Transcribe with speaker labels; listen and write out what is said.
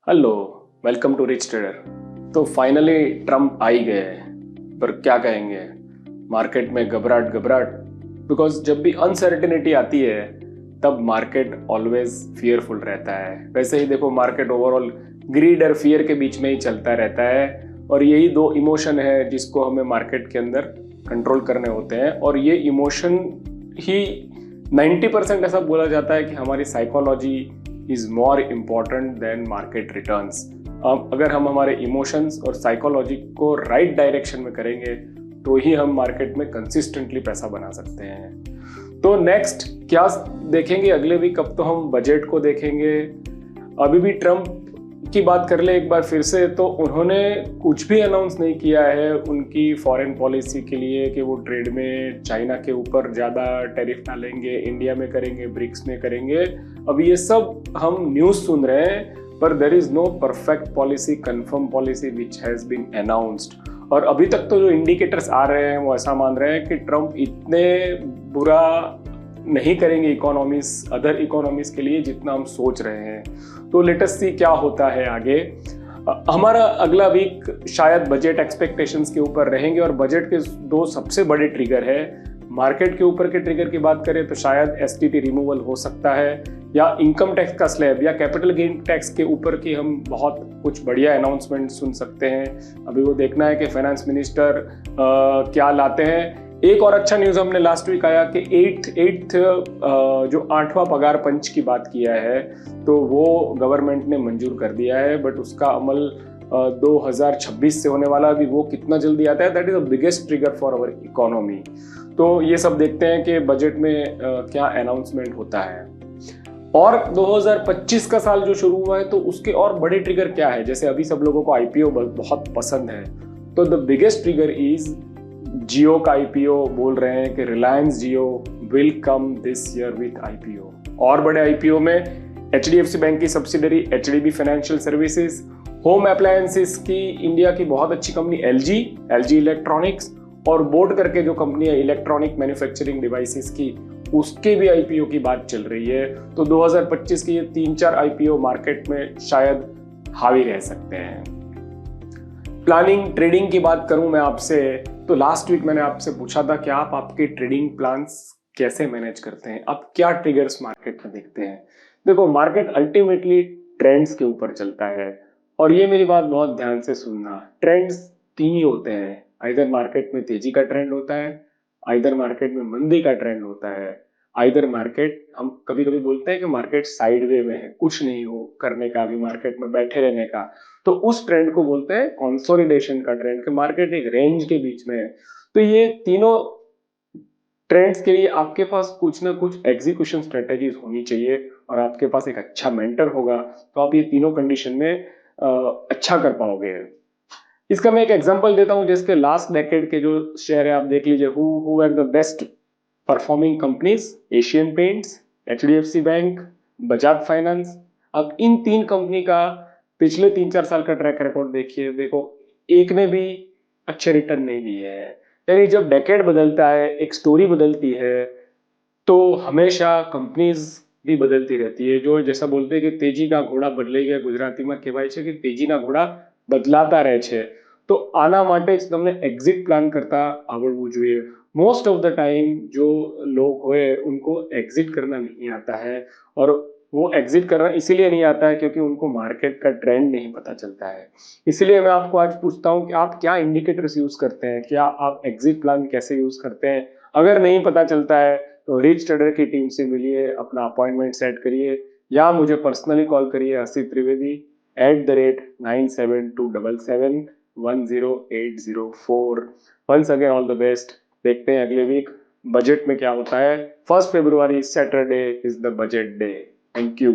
Speaker 1: Hello, welcome to rich trader. तो finally Trump आ ही गए हैं, पर क्या कहेंगे, मार्केट में घबराहट घबराहट। बिकॉज जब भी अनसर्टेनिटी आती है तब मार्केट ऑलवेज फियरफुल रहता है। वैसे ही देखो, मार्केट ओवरऑल ग्रीड और फियर के बीच में ही चलता रहता है, और यही दो इमोशन है जिसको हमें मार्केट के अंदर कंट्रोल करने होते हैं। और ये इमोशन ही 90% ऐसा बोला जाता है कि हमारी psychology is more important than market returns. अगर हम हमारे इमोशंस और साइकोलॉजी को राइट डायरेक्शन में करेंगे तो ही हम मार्केट में कंसिस्टेंटली पैसा बना सकते हैं। तो नेक्स्ट क्या देखेंगे अगले वीक? अब तो हम बजट को देखेंगे। अभी भी ट्रम्प की बात कर ले एक बार फिर से, तो उन्होंने कुछ भी अनाउंस नहीं किया है उनकी फॉरेन पॉलिसी के लिए कि वो ट्रेड में चाइना के ऊपर ज़्यादा टैरिफ डालेंगे, इंडिया में करेंगे, ब्रिक्स में करेंगे। अभी ये सब हम न्यूज़ सुन रहे हैं, पर there is no perfect policy, confirm policy which has been announced. और अभी तक तो जो इंडिकेटर्स आ रहे हैं वो ऐसा मान रहे हैं कि ट्रम्प इतने बुरा नहीं करेंगे इकोनॉमीज, अदर इकोनॉमीज के लिए जितना हम सोच रहे हैं। तो लेट अस सी क्या होता है आगे। हमारा अगला वीक शायद बजट एक्सपेक्टेशंस के ऊपर रहेंगे, और बजट के दो सबसे बड़े ट्रिगर है। मार्केट के ऊपर के ट्रिगर की बात करें तो शायद एसटीटी रिमूवल हो सकता है, या इनकम टैक्स का स्लैब, या कैपिटल गेन टैक्स के ऊपर की हम बहुत कुछ बढ़िया अनाउंसमेंट सुन सकते हैं। अभी वो देखना है कि फाइनेंस मिनिस्टर क्या लाते हैं। एक और अच्छा न्यूज़ हमने लास्ट वीक आया कि जो 8वां पगार पंच की बात किया है, तो वो गवर्नमेंट ने मंजूर कर दिया है, बट उसका अमल 2026 से होने वाला। अभी वो कितना जल्दी आता है, that is the biggest trigger for our economy. तो ये सब देखते हैं कि बजट में क्या अनाउंसमेंट होता है। और 2025 का साल जो शुरू हुआ है तो उसके और बड़े ट्रिगर क्या है? जैसे अभी सब लोगों को आईपीओ बहुत पसंद है, तो the biggest trigger is Jio का आईपीओ। बोल रहे हैं कि Reliance Jio will come this year with IPO. और बड़े आईपीओ में एचडीएफसी बैंक की subsidiary HDB financial services, home appliances की इंडिया की बहुत अच्छी कंपनी एलजी इलेक्ट्रॉनिक्स, और बोट करके जो कंपनी है इलेक्ट्रॉनिक मैन्युफैक्चरिंग डिवाइसेस की, उसके भी आईपीओ की बात चल रही है। तो 2025 के ये 3-4 आईपीओ मार्केट में शायद हावी रह सकते हैं। प्लानिंग ट्रेडिंग की बात करूं मैं आपसे, तो लास्ट वीक मैंने आपसे पूछा था कि आप आपके ट्रेडिंग प्लान्स कैसे मैनेज करते हैं, आप क्या ट्रिगर्स मार्केट में देखते हैं। देखो, मार्केट अल्टीमेटली ट्रेंड्स के ऊपर चलता है, और ये मेरी बात बहुत ध्यान से सुनना। ट्रेंड्स 3 ही होते हैं, आइदर मार्केट में तेजी का ट्रेंड होता है, आइदर मार्केट में मंदी का ट्रेंड होता है, आइदर मार्केट, हम कभी कभी बोलते हैं कि मार्केट साइडवे में है, कुछ नहीं हो करने का, भी मार्केट में बैठे रहने का, तो उस ट्रेंड को बोलते हैं कंसोलिडेशन का ट्रेंड, कि मार्केट एक रेंज के बीच में है। तो ये तीनों ट्रेंड्स के लिए आपके पास कुछ ना कुछ एग्जीक्यूशन स्ट्रेटेजीज होनी चाहिए, और आपके पास एक अच्छा मेंटर होगा, तो आप ये तीनों कंडीशन में अच्छा कर पाओगे। इसका मैं एक एग्जांपल देता हूं, जिसके लास्ट डेकेड के जो शेयर है आप देख लीजिए, who are the best performing companies, Asian Paints, HDFC bank, Bajaj finance. अब इन 3 कंपनी का पिछले 3-4 साल का ट्रैक रिकॉर्ड देखिए, देखो एक ने भी अच्छे रिटर्न नहीं दिए हैं। यानी जब डेकेड बदलता है, एक स्टोरी बदलती है, तो हमेशा कंपनीज भी बदलती रहती है। जो जैसा बोलते हैं कि तेजी का घोड़ा बदले गया, गुजराती में कહેવાય છે कि तेजी ना घोड़ा બદલાતા રહે છે। તો આના માટે જ તમને એક્ઝિટ પ્લાન કરતા આવડવું જોઈએ। मोस्ट ऑफ द टाइम जो लोग हुए उनको एग्जिट करना नहीं आता है, और वो एग्जिट करना इसीलिए नहीं आता है क्योंकि उनको मार्केट का ट्रेंड नहीं पता चलता है। इसलिए मैं आपको आज पूछता हूँ कि आप क्या इंडिकेटर्स यूज करते हैं, क्या आप एग्जिट प्लान कैसे यूज करते हैं। अगर नहीं पता चलता है तो रिच ट्रेडर की टीम से मिलिए, अपना अपॉइंटमेंट सेट करिए, या मुझे पर्सनली कॉल करिए Asit Trivedi @9727710804। Once again all the best. देखते हैं अगले वीक बजट में क्या होता है। 1 February Saturday is the budget day. Thank you.